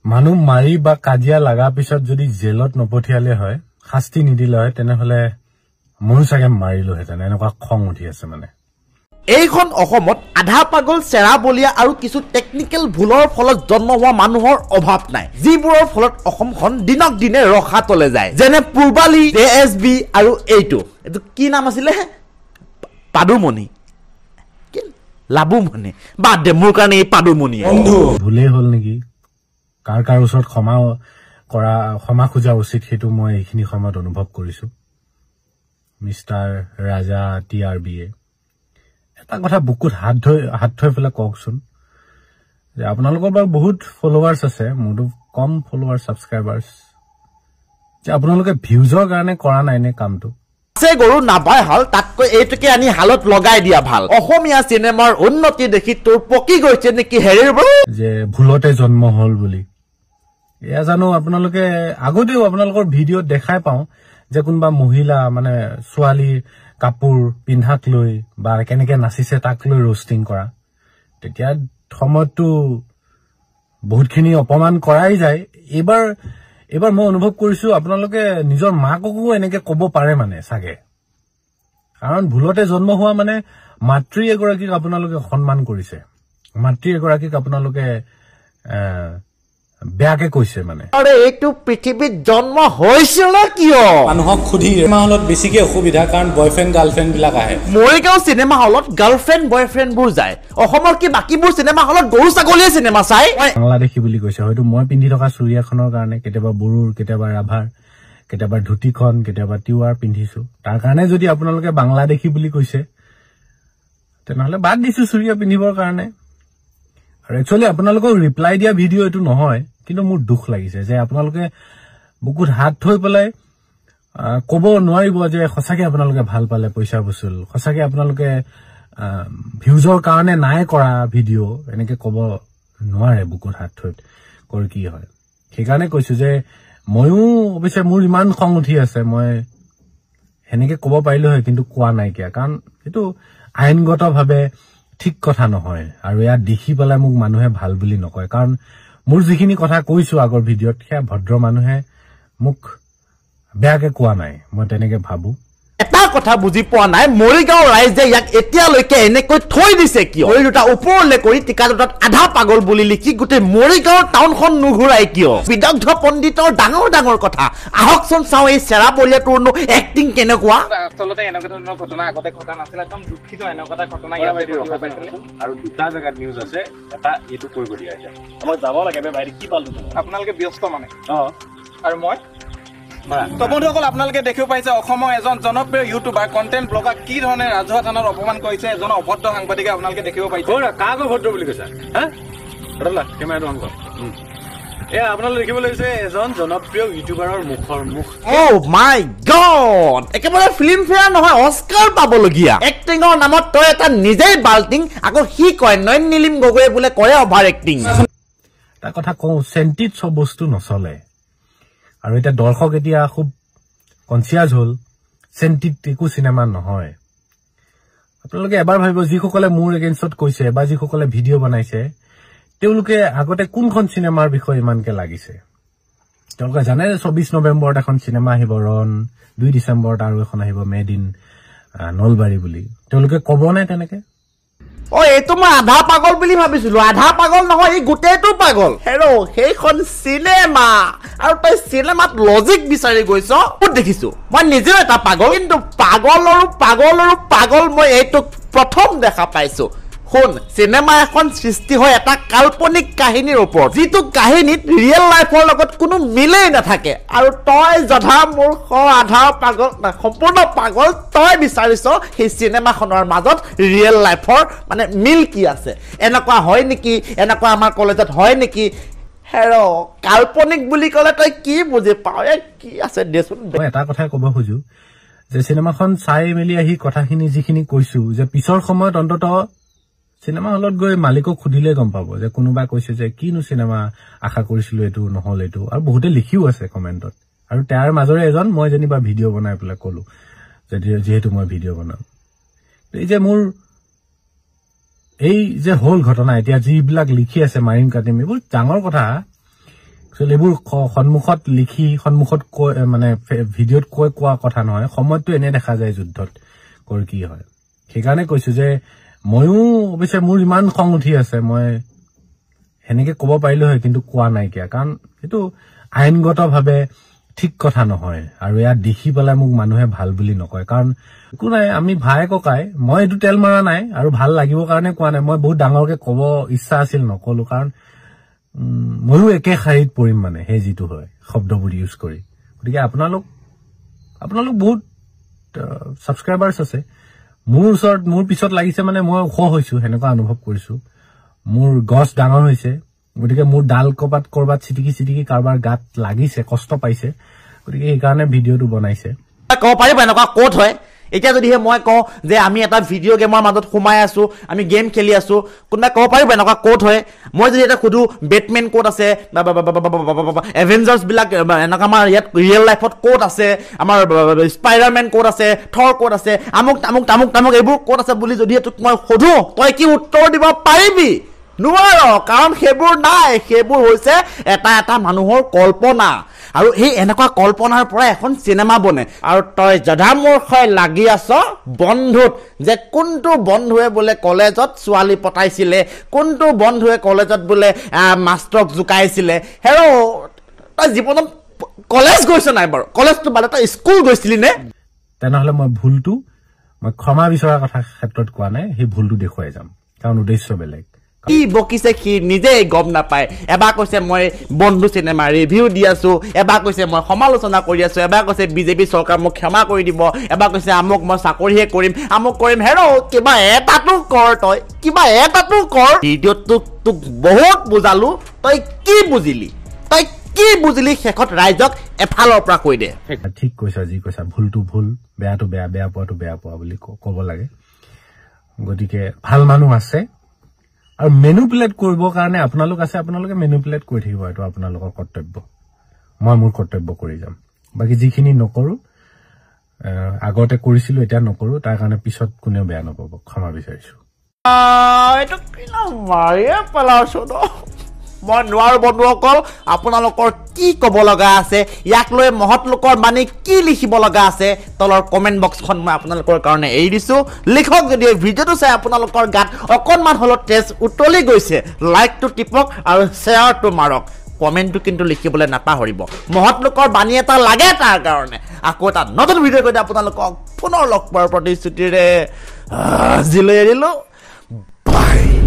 মানুহ মাৰি বা কাজিয়া লাগা পিছত যদি জেলত নপঠিয়ালে হয় শাস্তি নিদিলে হয় তেনেহলে ময়ো চাগে মাৰিলোহেঁতেন এনেকুৱা খং উঠি আছে মানে এইখন অসমত আধা পাগল চেৰা বলিয়া আৰু কিছু টেকনিকেল ভুলৰ ফলত জন্ম হোৱা মানুহৰ অভাৱ নাই যিবোৰৰ ফলত অসমখন দিনক দিনে ৰখাতলে যায় যেনে পূৰ্বালী জেএছবি আৰু এইটো কি নাম আছিলে পাদুমণি লাবুমণি বাদ দে মোৰ কাৰণে এই পাদুমণি ভুলেই হ'ল নেকি কাৰ ওচৰত ক্ষমা খোজা উচিত সেইটো মই এইখিনি সময়ত অনুভৱ কৰিছো মিষ্টাৰ ৰাজা TRBA এটা কথা বুকুত হাত থৈ পেলাই কওকচোন যে আপোনালোকৰ বাৰু বহুত ফলোৱাৰ্ছ আছে মোৰতো কম ফলোৱাৰ ছাবস্ক্ৰাইবাৰ্ছ যে আপোনালোকে ভিউজৰ কাৰণে কৰা নাই নে কামটো আছে গৰু নাবাই হাল তাতকৈ এইটোকে আনি হালত লগাই দিয়া ভাল অসমীয়া চিনেমাৰ উন্নতি দেখি তোৰ পকি গৈছে নেকি হেৰিৰ যে ভুলতে জন্ম হল বুলি এয়া জানো আপোনালোকে আগতেও আপোনালোকৰ ভিডিঅ'ত দেখাই পাওঁ যে কোনোবা মহিলা মানে ছোৱালী কাপোৰ পিন্ধাক লৈ বা কেনেকে নাচিছে তাক লৈ ৰোষ্টিং কৰা তেতিয়া সময়তো বহুতখিনি অপমান কৰাই যায় এবাৰ মই অনুভৱ কৰিছো আপোনালোকে নিজৰ মাককো এনেকে ক'ব পাৰে মানে চাগে কাৰণ ভুলতে জন্ম হোৱা মানে মাতৃ এগৰাকীক আপোনালোকে সন্মান কৰিছে মাতৃ এগৰাকীক আপোনালোকে বেয়াকে কৈছে মানে আৰে এইটো পৃথিৱীত জন্ম হৈছিল কিয় মানুহক খুদি চিনেমা হলত বেছিকে অসুবিধা কাৰণ বয়ফ্ৰেণ্ড গাৰ্লফ্ৰেণ্ড বিলাক আহে মৰিগাঁও চিনেমা হলত গাৰ্লফ্ৰেণ্ড বয়ফ্ৰেণ্ড বোৰ যায় অসমৰ কি বাকিবোৰ চিনেমা হলত গৰু ছাগলীয়ে চিনেমা চাই বাংলাদেশী বুলি কৈছে হয়তো মই পিন্ধি থকা চুৰিয়াখনৰ কাৰণে কেতিয়াবা বড়োৰ কেতিয়াবা ৰাভাৰ কেতিয়াবা ধুতিখন কেতিয়াবা তিৱাৰ পিন্ধিছো তাৰ কাৰণে যদি আপোনালোকে বাংলাদেশী বুলি কৈছে তেনেহলে বাদ দিছো চুৰিয়া পিন্ধিবৰ কাৰণে আৰু একচুৱেলি আপোনালোকক ৰিপ্লাই দিয়া ভিডিঅ' এইটো নহয় কিন্তু মোৰ দুখ লাগিছে যে আপোনালোকে বুকুত হাত থৈ পেলাই ক'ব নোৱাৰিব যে সঁচাকে আপোনালোকে ভাল পালে পইচা বসুল সঁচাকে আপোনালোকে ভিউজৰ কাৰণে নাই কৰা ভিডিঅ' এনেকে ক'ব নোৱাৰে বুকুত হাত থৈ কৰি কি হয় সেইকাৰণে কৈছো যে ময়ো অৱশ্যে মোৰ ইমান খং উঠি আছে মই সেনেকে ক'ব পাৰিলো হয় কিন্তু কোৱা নাই কিয় কাৰণ এইটো আইনগতভাৱে ঠিক কথা নহয় আৰু ইয়াত দেখি পেলাই মোক মানুহে ভাল বুলি নকয় কাৰণ মোৰ যিখিনি কথা কৈছো আগৰ ভিডিঅ'ত সেয়া ভদ্ৰ মানুহে মোক বেয়াকে কোৱা নাই মই তেনেকে ভাবো এটা কথা বুজি পোৱা নাই মৰিগাঁও ৰাইজে ইয়াক এতিয়ালৈকে এনেকৈ থৈ দিছে কিয় ভৰি দুটা ওপৰলৈ কৰি টিকা দুটাত আধা পাগল বুলি লিখি গোটেই মৰিগাঁৱৰ টাউনখন নুঘূৰাই কিয় বিদগ্ধ পণ্ডিতৰ ডাঙৰ ডাঙৰ কথা আহকচোন চাওঁ এই চেৰা বলিয়াটোৰনো এক্টিং কেনেকুৱা আচলতে এনেকুৱা ধৰণৰ ঘটনা আগতে ঘটা নাছিল একদম দুখিত এনেকুৱা ঘটনা ইয়াতে ৰখা পাইছিলে আৰু দুটা জেগাত নিউজ আছে এটা এইটো কৰিব দিয়া আছে মই যাব লাগে ভাই কি পালো আপোনালোকে ব্যস্ত মানে আৰু মই তো বন্ধুসকল আপোনালোকে দেখিব পাইছে অসমৰ এজন জনপ্ৰিয় ইউটিউবাৰ কণ্টেণ্ট ব্লগাৰ কি ধৰণে ৰাজহুৱা থানাত অপমান কৰিছে এজন অভদ্ৰ সাংবাদিকে আপোনালোকে দেখিব পাইছে কাক অভদ্ৰ বুলি কৈছা কেমেৰাটো অন কৰ আপোনালোকে দেখিব লাগিছে এজন জনপ্ৰিয় ইউটিউবাৰৰ মুখৰ মুখ মাই গড একেবাৰে ফিল্ম ফেয়াৰ নহয় অস্কাৰ পাবলগীয়া এক্টিঙৰ নামত তই এটা নিজেই বাল্টিং আকৌ সি কয় নয়ন নীলিম গগৈয়ে বোলে কৰে অভাৰ এক্টিং এটা কথা কওঁ চেণ্টিত চব বস্তু নচলে আৰু এটা দৰ্শক এতিয়া খুব কনচিয়াছ হ'ল চেণ্টিত একো চিনেমা নহয় আপোনালোকে এবাৰ ভাবিব যিসকলে মোৰ এগেইনষ্টত কৈছে বা যিসকলে ভিডিঅ' বনাইছে তেওঁলোকে আগতে কোনখন চিনেমাৰ বিষয়ে ইমানকে লাগিছে তেওঁলোকে জানে 24 নৱেম্বৰত এখন চিনেমা আহিব ৰন 2 ডিচেম্বৰত আৰু এখন আহিব মেড ইন নলবাৰী বুলি তেওঁলোকে ক'বনে তেনেকে এইটো মই আধা পাগল বুলি ভাবিছিলো আধা পাগল নহয় এই গোটেইটো পাগল হেৰ সেইখন চিনেমা আৰু তই চিনেমাত লজিক বিচাৰি গৈছ দেখিছো মই নিজেও এটা পাগল কিন্তু পাগল মই এইটো প্ৰথম দেখা পাইছো শুন চিনেমা এখন সৃষ্টি হয় এটা কাল্পনিক কাহিনীৰ ওপৰত যিটো কাহিনীত ৰিয়েল লাইফৰ লগত কোনো মিলেই নাথাকে আৰু তই যথা মূৰ্খ আধা পাগল সম্পূৰ্ণ পাগল তই বিচাৰিছ সেই চিনেমাখনৰ মাজত ৰিয়েল লাইফৰ মানে মিল কি আছে এনেকুৱা হয় নেকি এনেকুৱা আমাৰ কলেজত হয় নেকি হেৰ কাল্পনিক বুলি ক'লে তই কি বুজি পাৱ কি আছে দেচোন মই এটা কথাই ক'ব খোজো যে চিনেমাখন চাই মেলি আহি কথাখিনি যিখিনি কৈছো যে পিছৰ সময়ত অন্ততঃ চিনেমা হলত গৈ মালিকক খুদিলে গম পাব যে কোনোবা কৈছে যে কিনো চিনেমা আশা কৰিছিলো এইটো নহল এইটো আৰু বহুতে লিখিও আছে কমেন্টত আৰু তাৰ মাজৰে এজন মই যেনিবা ভিডিঅ' বনাই পেলাই ক'লো যেহেতু মই ভিডিঅ' বনাও এই যে মোৰ এই যে হল ঘটনা এতিয়া যিবিলাক লিখি আছে মাৰিম কাটিম এইবোৰ ডাঙৰ কথা এইবোৰ সন্মুখত লিখি সন্মুখত কৈ মানে ভিডিঅ'ত কৈ কোৱা কথা নহয় সময়টো এনে দেখা যায় যুদ্ধত কৰি কি হয় সেইকাৰণে কৈছো যে ময়ো অৱশ্যে মোৰ ইমান খং উঠি আছে মই হেনেকে ক'ব পাৰিলো হয় কিন্তু কোৱা নাই কিয়া কাৰণ এইটো আইনগতভাৱে ঠিক কথা নহয় আৰু ইয়া দেখি পেলাই মোক মানুহে ভাল বুলি নকয় কাৰণ একো নাই আমি ভাই ককাই মই এইটো তেল মাৰা নাই আৰু ভাল লাগিব কাৰণে কোৱা নাই মই বহুত ডাঙৰকে ক'ব ইচ্ছা আছিল নকলো কাৰণ ময়ো একে শাৰীত পৰিম মানে হে যিটো হয় শব্দবোৰ ইউজ কৰি গতিকে আপোনালোক বহুত সাবস্ক্ৰাইবাৰ্ছ আছে মোৰ ওচৰত মোৰ পিছত লাগিছে মানে মই ওখ হৈছো হেনেকুৱা অনুভৱ কৰিছো মোৰ গছ ডাঙৰ হৈছে গতিকে মোৰ ডাল কৰবাত চিটিকি কাৰবাৰ গাত লাগিছে কষ্ট পাইছে গতিকে এই কাৰণে ভিডিঅ'টো বনাইছে ক'ব পাৰিব এনেকুৱা ক'ত হয় এতিয়া যদিহে মই কওঁ যে আমি এটা ভিডিঅ' গেমৰ মাজত সোমাই আছো আমি গেম খেলি আছো কোনোবাই ক'ব পাৰিব এনেকুৱা ক'ত হয় মই যদি এটা সুধো বেটমেন ক'ত আছে এভেঞ্জাৰ্ছ বিলাক এনেকুৱা আমাৰ ইয়াত ৰিয়েল লাইফত ক'ত আছে আমাৰ স্পাইডাৰমেন ক'ত আছে থৰ ক'ত আছে আমুক তামুক এইবোৰ ক'ত আছে বুলি যদি তোক মই সুধো তই কি উত্তৰ দিব পাৰিবি নোৱাৰ কাৰণ সেইবোৰ নাই সেইবোৰ হৈছে এটা মানুহৰ কল্পনা আৰু এই এনেকুৱা কল্পনাৰ পৰা এখন চিনেমা বনে আৰু তই জধামূৰ্খই লাগি আছ বন্ধুত যে কোনটো বন্ধুৱে বোলে কলেজত ছোৱালী পতাইছিলে কোনটো বন্ধুৱে কলেজত বোলে মাষ্টৰক জুকাইছিলে হেৰো তই জীৱনত কলেজ গৈছ নাই বাৰু কলেজটো বাদে তই স্কুল গৈছিলি নে তেনেহ'লে মই ক্ষমা বিচৰাৰ কথা ক্ষেত্ৰত কোৱা নাই সেই ভুলটো দেখুৱাই যাম কাৰণ উদ্দেশ্য বেলেগ কি বকিছে সি নিজে গম নাপায় এবাৰ কৈছে মই বন্ধু চিনেমা ৰিভিউ দি আছো এবাৰ কৈছে মই সমালোচনা কৰি আছো এবাৰ কৈছে বিজেপি চৰকাৰ মোক ক্ষমা কৰি দিব এবাৰ কৈছে আমুক মই চাকৰিহে কৰিম আমুক কৰিম হেৰো কিবা এটাটো কৰ তই কিবা এটাটো কৰ ভিডিঅ'টো তোক বহুত বুজালো তই কি বুজিলি শেষত ৰাইজক এফালৰ পৰা কৈ দে ঠিক কৈছা যি কৈছা ভুলটো ভুল বেয়াটো বেয়া পোৱাটো বেয়া পোৱা বুলি ক'ব লাগে গতিকে ভাল মানুহ আছে আৰু মেনুপুলেট কৰিবৰ কাৰণে আপোনালোকে মেনুপুলেট কৰি থাকিব এইটো আপোনালোকৰ কৰ্তব্য মই মোৰ কৰ্তব্য কৰি যাম বাকি যিখিনি নকৰো আগতে কৰিছিলো এতিয়া নকৰো তাৰ কাৰণে পিছত কোনেও বেয়া নপাব ক্ষমা বিচাৰিছো এইটো কিনা মাৰিয়ে পেলাইছো ন মই নোৱাৰো বন্ধুসকল আপোনালোকৰ কি ক'ব লগা আছে ইয়াক লৈ মহৎ লোকৰ মানে কি লিখিব লগা আছে তলৰ কমেন্ট বক্সখন মই আপোনালোকৰ কাৰণে এৰি দিছো লিখক যদি এই ভিডিঅ'টো চাই আপোনালোকৰ গাত অকণমান হলত তেজ উতলি গৈছে লাইকটো টিপক আৰু শ্বেয়াৰটো মাৰক কমেন্টটো কিন্তু লিখিবলৈ নাপাহৰিব মহৎ লোকৰ বাণী এটা লাগে তাৰ কাৰণে আকৌ এটা নতুন ভিডিঅ' কৰি আপোনালোকক পুনৰ লগ পোৱাৰ প্ৰতিশ্ৰুতিৰে আজিলৈ এৰিলো বাই